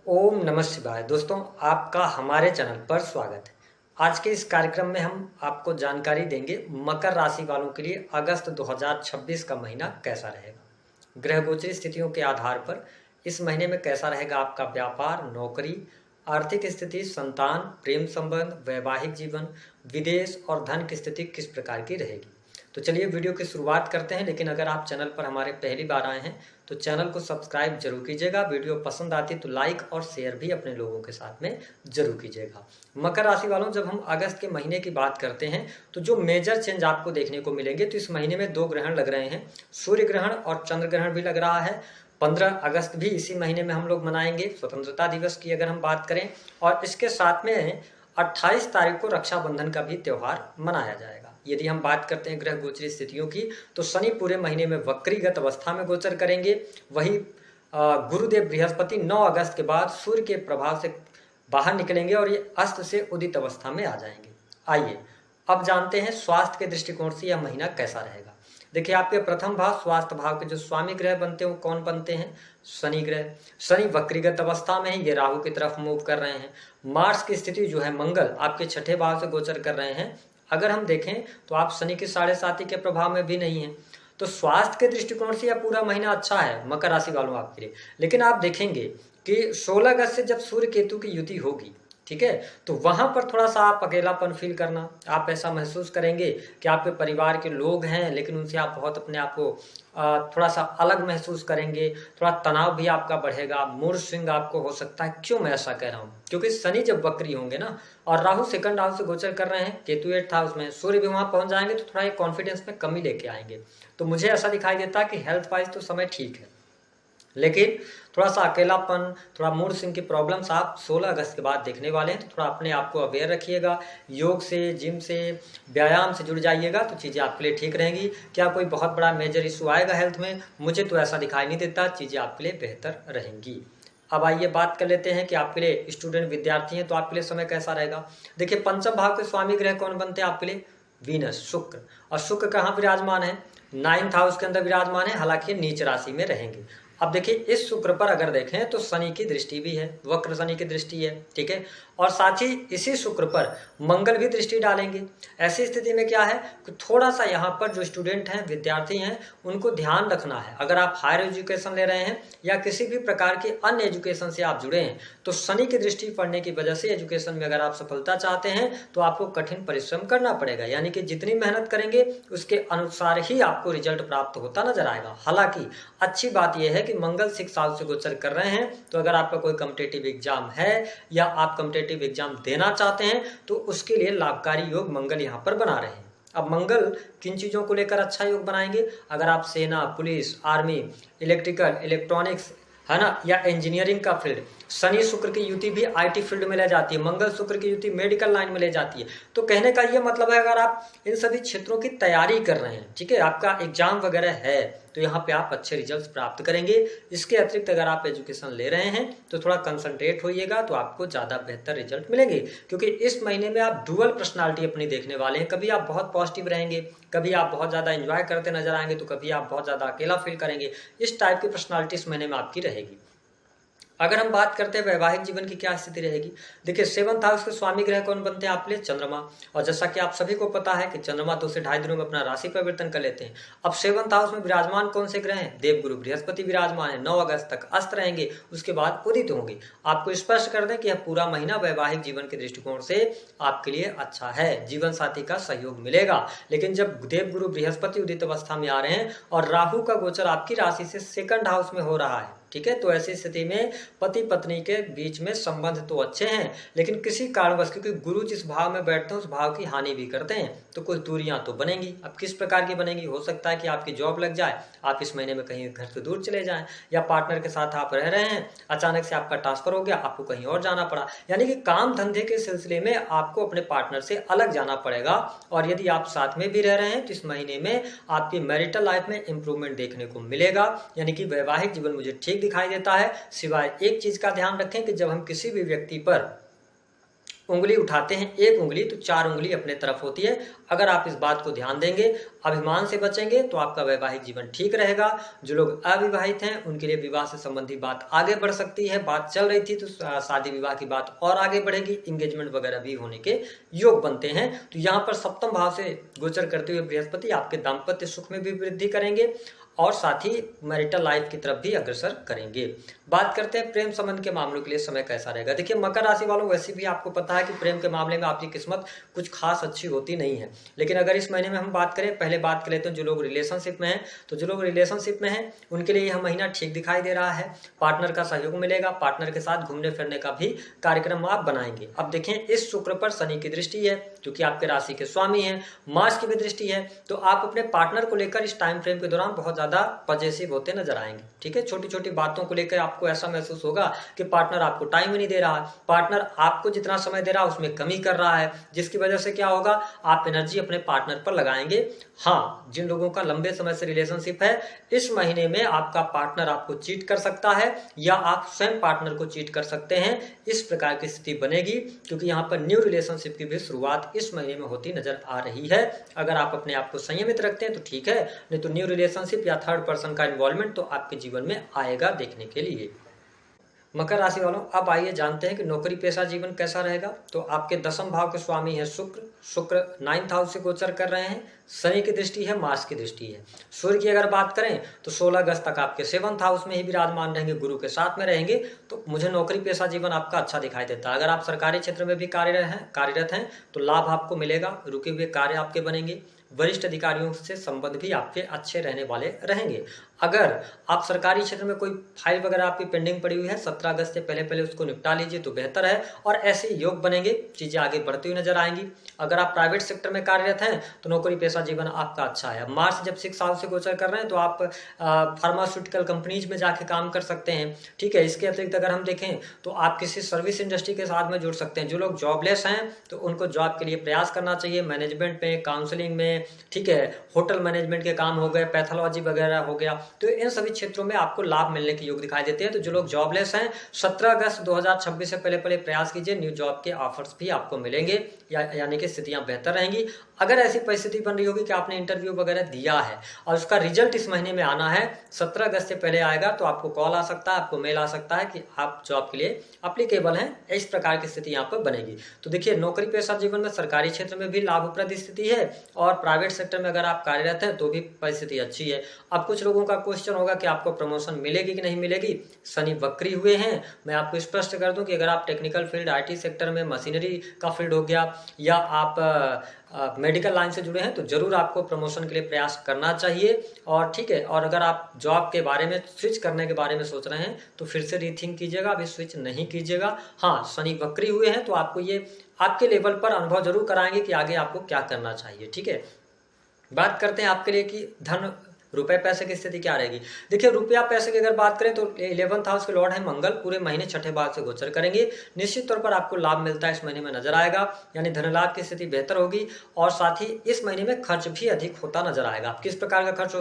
ओम नमः शिवाय। दोस्तों, आपका हमारे चैनल पर स्वागत है। आज के इस कार्यक्रम में हम आपको जानकारी देंगे मकर राशि वालों के लिए अगस्त 2026 का महीना कैसा रहेगा। ग्रह गोचरी स्थितियों के आधार पर इस महीने में कैसा रहेगा आपका व्यापार, नौकरी, आर्थिक स्थिति, संतान, प्रेम संबंध, वैवाहिक जीवन, विदेश और धन की स्थिति किस प्रकार की रहेगी। तो चलिए वीडियो की शुरुआत करते हैं। लेकिन अगर आप चैनल पर हमारे पहली बार आए हैं तो चैनल को सब्सक्राइब जरूर कीजिएगा। वीडियो पसंद आती तो लाइक और शेयर भी अपने लोगों के साथ में जरूर कीजिएगा। मकर राशि वालों, जब हम अगस्त के महीने की बात करते हैं तो जो मेजर चेंज आपको देखने को मिलेंगे, तो इस महीने में 2 ग्रहण लग रहे हैं। सूर्य ग्रहण और चंद्र ग्रहण भी लग रहा है। 15 अगस्त भी इसी महीने में हम लोग मनाएंगे, स्वतंत्रता दिवस की अगर हम बात करें। और इसके साथ में 28 तारीख को रक्षाबंधन का भी त्यौहार मनाया जाएगा। यदि हम बात करते हैं ग्रह गोचरी स्थितियों की, तो शनि पूरे महीने में वक्रीगत अवस्था में गोचर करेंगे। वही गुरुदेव बृहस्पति 9 अगस्त के बाद सूर्य के प्रभाव से बाहर निकलेंगे और ये अस्त से उदित अवस्था में आ जाएंगे। आइए अब जानते हैं स्वास्थ्य के दृष्टिकोण से यह महीना कैसा रहेगा। देखिए, आपके प्रथम भाव स्वास्थ्य भाव के जो स्वामी ग्रह बनते हैं वो कौन बनते हैं? शनि ग्रह। शनि वक्रीगत अवस्था में है, ये राहु की तरफ मूव कर रहे हैं। मार्स की स्थिति जो है, मंगल आपके छठे भाव से गोचर कर रहे हैं। अगर हम देखें तो आप शनि के 7.5 के प्रभाव में भी नहीं है। तो स्वास्थ्य के दृष्टिकोण से यह पूरा महीना अच्छा है मकर राशि वालों आपके लिए। लेकिन आप देखेंगे कि 16 अगस्त से जब सूर्य केतु की युति होगी, ठीक है, तो वहां पर थोड़ा सा आप अकेलापन फील करना, आप ऐसा महसूस करेंगे कि आपके परिवार के लोग हैं लेकिन उनसे आप बहुत अपने आप को थोड़ा सा अलग महसूस करेंगे। थोड़ा तनाव भी आपका बढ़ेगा, मूड स्विंग आपको हो सकता है। क्यों मैं ऐसा कह रहा हूँ? क्योंकि शनि जब वक्री होंगे ना, और राहु सेकंड हाउस से गोचर कर रहे हैं, केतु 8th हाउस में, सूर्य भी वहां पहुंच जाएंगे, तो थोड़ा कॉन्फिडेंस में कमी लेके आएंगे। तो मुझे ऐसा दिखाई देता है कि हेल्थ वाइज तो समय ठीक है, लेकिन थोड़ा सा अकेलापन, थोड़ा मूड स्विंग की प्रॉब्लम्स आप 16 अगस्त के बाद देखने वाले हैं। तो थोड़ा अपने आप को अवेयर रखिएगा, योग से, जिम से, व्यायाम से जुड़ जाइएगा तो चीज़ें आपके लिए ठीक रहेंगी। क्या कोई बहुत बड़ा मेजर इशू आएगा हेल्थ में? मुझे तो ऐसा दिखाई नहीं देता। चीज़ें आपके लिए बेहतर रहेंगी। अब आइए बात कर लेते हैं कि आपके लिए स्टूडेंट विद्यार्थी हैं तो आपके लिए समय कैसा रहेगा। देखिए, पंचम भाव के स्वामी ग्रह कौन बनते हैं आपके लिए? वीनस, शुक्र। और शुक्र कहाँ विराजमान है? 9th हाउस के अंदर विराजमान है, हालांकि नीच राशि में रहेंगे। अब देखिए, इस शुक्र पर अगर देखें तो शनि की दृष्टि भी है, वक्र शनि की दृष्टि है, ठीक है। और साथ ही इसी शुक्र पर मंगल भी दृष्टि डालेंगे। ऐसी स्थिति में क्या है कि थोड़ा सा यहाँ पर जो स्टूडेंट हैं, विद्यार्थी हैं, उनको ध्यान रखना है। अगर आप हायर एजुकेशन ले रहे हैं या किसी भी प्रकार के अन्य एजुकेशन से आप जुड़े हैं, तो शनि की दृष्टि पड़ने की वजह से एजुकेशन में अगर आप सफलता चाहते हैं तो आपको कठिन परिश्रम करना पड़ेगा। यानी कि जितनी मेहनत करेंगे उसके अनुसार ही आपको रिजल्ट प्राप्त होता नजर आएगा। हालांकि अच्छी बात यह है कि मंगल 6th हाउस से गोचर कर रहे हैं, तो अगर आपका कोई कॉम्पिटिटिव एग्जाम है या आप कॉम्पिटिटिव एग्जाम देना चाहते हैं तो उसके लिए लाभकारी योग मंगल यहाँ पर बना रहे हैं। अब मंगल किन चीजों को लेकर अच्छा योग बनाएंगे? अगर आप सेना, पुलिस, आर्मी, इलेक्ट्रिकल, इलेक्ट्रॉनिक्स, है ना, या इंजीनियरिंग का फील्ड, शनि शुक्र की युति भी आईटी फील्ड में ले जाती है, मंगल शुक्र की युति मेडिकल लाइन में ले जाती है। तो कहने का ये मतलब है, अगर आप इन सभी क्षेत्रों की तैयारी कर रहे हैं, ठीक है, आपका एग्जाम वगैरह है, तो यहाँ पे आप अच्छे रिजल्ट्स प्राप्त करेंगे। इसके अतिरिक्त अगर आप एजुकेशन ले रहे हैं तो थोड़ा कंसंट्रेट होइएगा, तो आपको ज़्यादा बेहतर रिजल्ट मिलेंगे। क्योंकि इस महीने में आप डुअल पर्सनालिटी अपनी देखने वाले हैं। कभी आप बहुत पॉजिटिव रहेंगे, कभी आप बहुत ज़्यादा एंजॉय करते नजर आएंगे, तो कभी आप बहुत ज़्यादा अकेला फील करेंगे। इस टाइप की पर्सनालिटी इस महीने में आपकी रहेगी। अगर हम बात करते हैं वैवाहिक जीवन की क्या स्थिति रहेगी, देखिए 7th हाउस के स्वामी ग्रह कौन बनते हैं आपके लिए? चंद्रमा। और जैसा कि आप सभी को पता है कि चंद्रमा 2 से 2.5 दिनों में अपना राशि परिवर्तन कर लेते हैं। अब 7th हाउस में विराजमान कौन से ग्रह हैं? देवगुरु बृहस्पति विराजमान है। 9 अगस्त तक अस्त रहेंगे, उसके बाद उदित होंगे। आपको स्पष्ट कर दें कि यह पूरा महीना वैवाहिक जीवन के दृष्टिकोण से आपके लिए अच्छा है, जीवन साथी का सहयोग मिलेगा। लेकिन जब देवगुरु बृहस्पति उदित अवस्था में आ रहे हैं और राहु का गोचर आपकी राशि से 2nd हाउस में हो रहा है, ठीक है, तो ऐसी स्थिति में पति पत्नी के बीच में संबंध तो अच्छे हैं, लेकिन किसी कारणवश, क्योंकि गुरु जिस भाव में बैठते हैं उस भाव की हानि भी करते हैं, तो कुछ दूरियां तो बनेंगी। अब किस प्रकार की बनेंगी? हो सकता है कि आपकी जॉब लग जाए, आप इस महीने में कहीं घर से दूर चले जाएं, या पार्टनर के साथ आप रह रहे हैं, अचानक से आपका ट्रांसफर हो गया, आपको कहीं और जाना पड़ा। यानी कि काम धंधे के सिलसिले में आपको अपने पार्टनर से अलग जाना पड़ेगा। और यदि आप साथ में भी रह रहे हैं तो इस महीने में आपकी मैरिटल लाइफ में इंप्रूवमेंट देखने को मिलेगा। यानी कि वैवाहिक जीवन मुझे ठीक दिखाई देता है। सिवाय एक चीज का ध्यान रखें कि जब हम किसी भी व्यक्ति पर उंगली उठाते हैं एक उंगली तो 4 उंगली अपने तरफ होती है। अगर आप इस बात को ध्यान देंगे, अभिमान से बचेंगे तो आपका वैवाहिक जीवन ठीक रहेगा। जो लोग अविवाहित हैं उनके लिए विवाह से संबंधित बात आगे बढ़ सकती है। बात चल रही थी तो शादी विवाह की बात और आगे बढ़ेगी, इंगेजमेंट वगैरह भी होने के योग बनते हैं। तो यहाँ पर सप्तम भाव से गोचर करते हुए बृहस्पति आपके दाम्पत्य सुख में भी वृद्धि करेंगे और साथ ही मैरिटल लाइफ की तरफ भी अग्रसर करेंगे। बात करते हैं प्रेम संबंध के मामलों के लिए समय कैसा रहेगा। देखिए मकर राशि वालों, वैसे भी आपको पता है कि प्रेम के मामले में आपकी किस्मत कुछ खास अच्छी होती नहीं है। लेकिन अगर इस महीने में हम बात करें, पहले बात कर लेते हैं जो लोग रिलेशनशिप में हैं। तो जो लोग रिलेशनशिप में हैं उनके लिए यह महीना ठीक दिखाई दे रहा है। पार्टनर का सहयोग मिलेगा, पार्टनर के साथ घूमने फिरने का भी कार्यक्रम आप बनाएंगे। अब देखें, इस शुक्र पर शनि की दृष्टि है जो कि आपके राशि के स्वामी है, मार्स की भी दृष्टि है। तो आप अपने पार्टनर को लेकर इस टाइम फ्रेम के दौरान बहुत ज्यादा पॉजिटिव होते नजर आएंगे। ठीक है, छोटी छोटी बातों को लेकर आपको ऐसा महसूस होगा कि पार्टनर आपको टाइम ही नहीं दे रहा, पार्टनर आपको जितना समय दे रहा है उसमें कमी कर रहा है, जिसकी वजह से क्या होगा, आप एनर्जी अपने पार्टनर पर लगाएंगे। हाँ, जिन लोगों का लंबे समय से रिलेशनशिप है, इस महीने में आपका पार्टनर आपको चीट कर सकता है या आप स्वयं पार्टनर को चीट कर सकते हैं। इस प्रकार की स्थिति बनेगी क्योंकि यहाँ पर न्यू रिलेशनशिप की भी शुरुआत इस महीने में होती नजर आ रही है। अगर आप अपने आप को संयमित रखते हैं तो ठीक है, नहीं तो न्यू रिलेशनशिप या थर्ड पर्सन का इन्वॉल्वमेंट तो आपके जीवन में आएगा देखने के लिए। मकर राशि वालों, अब आइए जानते हैं कि नौकरी पेशा जीवन कैसा रहेगा। तो आपके दसम भाव के स्वामी है शुक्र 9th हाउस से गोचर कर रहे हैं। शनि की दृष्टि है, मार्स की दृष्टि है। सूर्य की अगर बात करें तो 16 अगस्त तक आपके 7th हाउस में ही विराजमान रहेंगे, गुरु के साथ में रहेंगे। तो मुझे नौकरी पेशा जीवन आपका अच्छा दिखाई देता है। अगर आप सरकारी क्षेत्र में भी कार्यरत हैं तो लाभ आपको मिलेगा, रुके हुए कार्य आपके बनेंगे, वरिष्ठ अधिकारियों से संबंध भी आपके अच्छे रहने वाले रहेंगे। अगर आप सरकारी क्षेत्र में कोई फाइल वगैरह आपकी पेंडिंग पड़ी हुई है, 17 अगस्त से पहले पहले उसको निपटा लीजिए तो बेहतर है और ऐसे योग बनेंगे, चीजें आगे बढ़ती हुई नजर आएंगी। अगर आप प्राइवेट सेक्टर में कार्यरत हैं तो नौकरी पेशा जीवन आपका अच्छा है। मार्च जब 6 साल से गोचर कर रहे हैं तो आप फार्मास्यूटिकल कंपनीज में जाके काम कर सकते हैं। ठीक है, इसके अतिरिक्त अगर हम देखें तो आप किसी सर्विस इंडस्ट्री के साथ में जुड़ सकते हैं। जो लोग जॉबलेस हैं तो उनको जॉब के लिए प्रयास करना चाहिए, मैनेजमेंट में, काउंसलिंग में, ठीक है, होटल मैनेजमेंट के काम हो गए, पैथोलॉजी वगैरह हो गया, तो इन सभी क्षेत्रों में आपको लाभ मिलने के योग दिखाई देते हैं। तो जो लोग जॉबलेस हैं 17 अगस्त 2026 से पहले पहले प्रयास कीजिए, न्यू जॉब के ऑफर्स भी आपको मिलेंगे यानी कि स्थितियां बेहतर रहेंगी। अगर ऐसी परिस्थिति बन रही होगी कि आपने इंटरव्यू वगैरह दिया है और उसका रिजल्ट इस महीने में आना है, 17 अगस्त से पहले आएगा, तो आपको कॉल आ सकता है, आपको मेल आ सकता है कि आप जॉब के लिए अप्लीकेबल हैं। इस प्रकार की स्थिति यहाँ पर बनेगी। तो देखिए, नौकरी पेशा जीवन में सरकारी क्षेत्र में भी लाभप्रद स्थिति है और प्राइवेट सेक्टर में अगर आप कार्यरत हैं तो भी परिस्थिति अच्छी है। अब कुछ लोगों का क्वेश्चन होगा कि आपको प्रमोशन मिलेगी कि नहीं मिलेगी। शनि वक्री हुए हैं। मैं आपको स्पष्ट कर दूं कि अगर आप टेक्निकल फील्ड, आईटी सेक्टर में, मशीनरी का फील्ड हो गया या आप मेडिकल लाइन से जुड़े हैं तो जरूर आपको प्रमोशन के लिए प्रयास करना चाहिए। और ठीक है, और अगर आप जॉब के बारे में, स्विच करने के बारे में सोच रहे हैं तो फिर से रीथिंक कीजिएगा, अभी स्विच नहीं कीजिएगा। हाँ, शनि वक्री हुए हैं तो आपको ये आपके लेवल पर अनुभव जरूर कराएंगे कि आगे आपको क्या करना चाहिए। ठीक है, बात करते हैं आपके लिए कि धन रुपए पैसे की स्थिति क्या रहेगी। देखिए, रुपया पैसे की अगर बात करें तो 11th हाउस के लॉर्ड है मंगल, पूरे महीने छठे भाव से गोचर करेंगे। निश्चित तौर पर आपको लाभ मिलता है इस महीने में नजर आएगा, यानी धन लाभ की स्थिति बेहतर होगी और साथ ही इस महीने में खर्च भी अधिक होता नजर आएगा। किस प्रकार का खर्च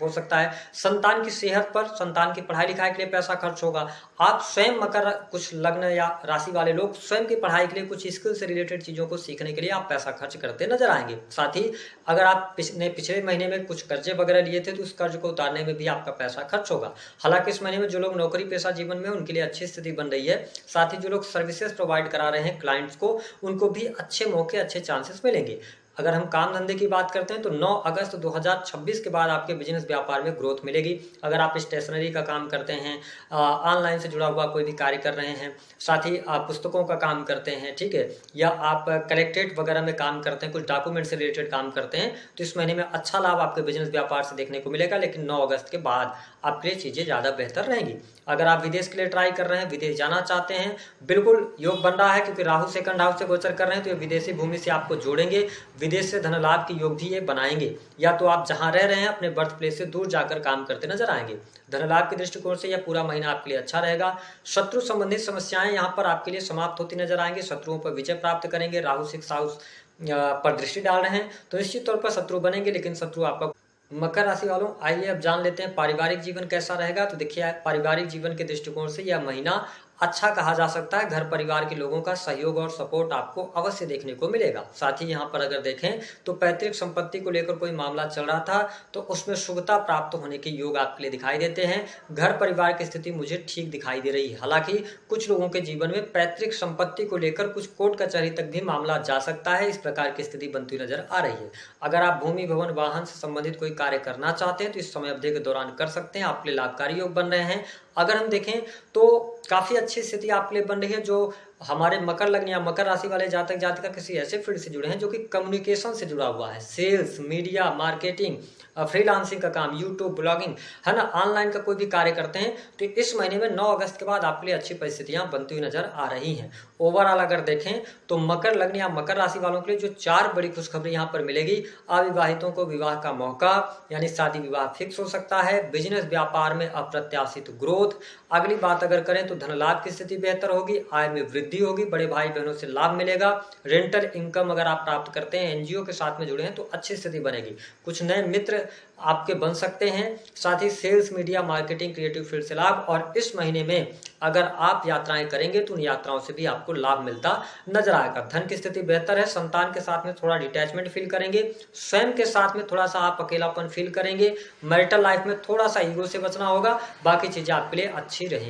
हो सकता है? संतान की सेहत पर, संतान की पढ़ाई लिखाई के लिए पैसा खर्च होगा। आप स्वयं मकर कुछ लग्न या राशि वाले लोग स्वयं की पढ़ाई के लिए कुछ स्किल से रिलेटेड चीजों को सीखने के लिए आप पैसा खर्च करते नजर आएंगे। साथ ही अगर आप पिछले महीने में कुछ कर्जे वगैरह लिए थे तो उस कर्ज को उतारने में भी आपका पैसा खर्च होगा। हालांकि इस महीने में जो लोग नौकरी पेशा जीवन में उनके लिए अच्छी स्थिति बन रही है। साथ ही जो लोग सर्विसेज प्रोवाइड करा रहे हैं क्लाइंट्स को, उनको भी अच्छे मौके, अच्छे चांसेस मिलेंगे। अगर हम काम धंधे की बात करते हैं तो 9 अगस्त 2026 के बाद आपके बिजनेस व्यापार में ग्रोथ मिलेगी। अगर आप स्टेशनरी का काम करते हैं, ऑनलाइन से जुड़ा हुआ कोई भी कार्य कर रहे हैं, साथ ही आप पुस्तकों का काम करते हैं, ठीक है, या आप कलेक्ट्रेट वगैरह में काम करते हैं, कुछ डॉक्यूमेंट से रिलेटेड काम करते हैं, तो इस महीने में अच्छा लाभ आपके बिजनेस व्यापार से देखने को मिलेगा। लेकिन 9 अगस्त के बाद आपके लिए चीज़ें ज़्यादा बेहतर रहेंगी। अगर आप विदेश के लिए ट्राई कर रहे हैं, विदेश जाना चाहते हैं, बिल्कुल योग बन रहा है क्योंकि राहु सेकंड हाउस से गोचर कर रहे हैं, तो ये विदेशी भूमि से आपको जोड़ेंगे, विदेश से धन लाभ के योग भी ये बनाएंगे। या तो आप जहां रह रहे हैं अपने बर्थ प्लेस से दूर जाकर काम करते नजर आएंगे। धन लाभ के दृष्टिकोण से यह पूरा महीना आपके लिए अच्छा रहेगा। शत्रु संबंधित समस्याएं यहाँ पर आपके लिए समाप्त होती नजर आएंगे, शत्रुओं पर विजय प्राप्त करेंगे। राहु 6 हाउस पर दृष्टि डाल रहे हैं तो निश्चित तौर पर शत्रु बनेंगे, लेकिन शत्रु आपका। मकर राशि वालों, आइए अब जान लेते हैं पारिवारिक जीवन कैसा रहेगा। तो देखिए, पारिवारिक जीवन के दृष्टिकोण से यह महीना अच्छा कहा जा सकता है। घर परिवार के लोगों का सहयोग और सपोर्ट आपको अवश्य देखने को मिलेगा। साथ ही यहाँ पर अगर देखें तो पैतृक संपत्ति को लेकर कोई मामला चल रहा था तो उसमें शुभता प्राप्त होने के योग आपके लिए दिखाई देते हैं। घर परिवार की स्थिति मुझे ठीक दिखाई दे रही है। हालांकि कुछ लोगों के जीवन में पैतृक संपत्ति को लेकर कुछ कोर्ट कचहरी तक भी मामला जा सकता है। इस प्रकार की स्थिति बनती नजर आ रही है। अगर आप भूमि भवन वाहन से संबंधित कोई कार्य करना चाहते हैं तो इस समय अवधि के दौरान कर सकते हैं, आपके लिए लाभकारी योग बन रहे हैं। अगर हम देखें तो काफी अच्छी स्थिति आपके लिए बन रही है। जो हमारे मकर लग्न या मकर राशि वाले जातक जातिका किसी ऐसे फील्ड से जुड़े हैं जो कि कम्युनिकेशन से जुड़ा हुआ है, सेल्स, मीडिया, मार्केटिंग, फ्रीलांसिंग का काम, यूट्यूब, ब्लॉगिंग, है ना, ऑनलाइन का कोई भी कार्य करते हैं तो इस महीने में 9 अगस्त के बाद आपके लिए अच्छी परिस्थितियां बनती हुई नजर आ रही हैं। ओवरऑल अगर देखें तो मकर लग्न या मकर राशि वालों के लिए जो 4 बड़ी खुशखबरी यहाँ पर मिलेगी। अविवाहितों को विवाह का मौका यानी शादी विवाह फिक्स हो सकता है। बिजनेस व्यापार में अप्रत्याशित ग्रोथ। अगली बात अगर करें तो धन लाभ की स्थिति बेहतर होगी, आय में वृद्धि होगी, बड़े भाई बहनों से लाभ मिलेगा। रेंटल इनकम अगर आप प्राप्त करते हैं, एनजीओ के साथ में जुड़े हैं तो अच्छी स्थिति बनेगी। कुछ नए मित्र आपके बन सकते हैं। साथ ही sales, media, marketing, creative field से लाभ। और इस महीने में अगर आप यात्राएं करेंगे तो उन यात्राओं से भी आपको लाभ मिलता नजर आएगा। धन की स्थिति बेहतर है। संतान के साथ में थोड़ा डिटैचमेंट फील करेंगे। स्वयं के साथ में थोड़ा सा आप अकेलापन फील करेंगे। मैरिटल लाइफ में थोड़ा सा ईगो से बचना होगा। बाकी चीजें आपके लिए अच्छी रहेंगी।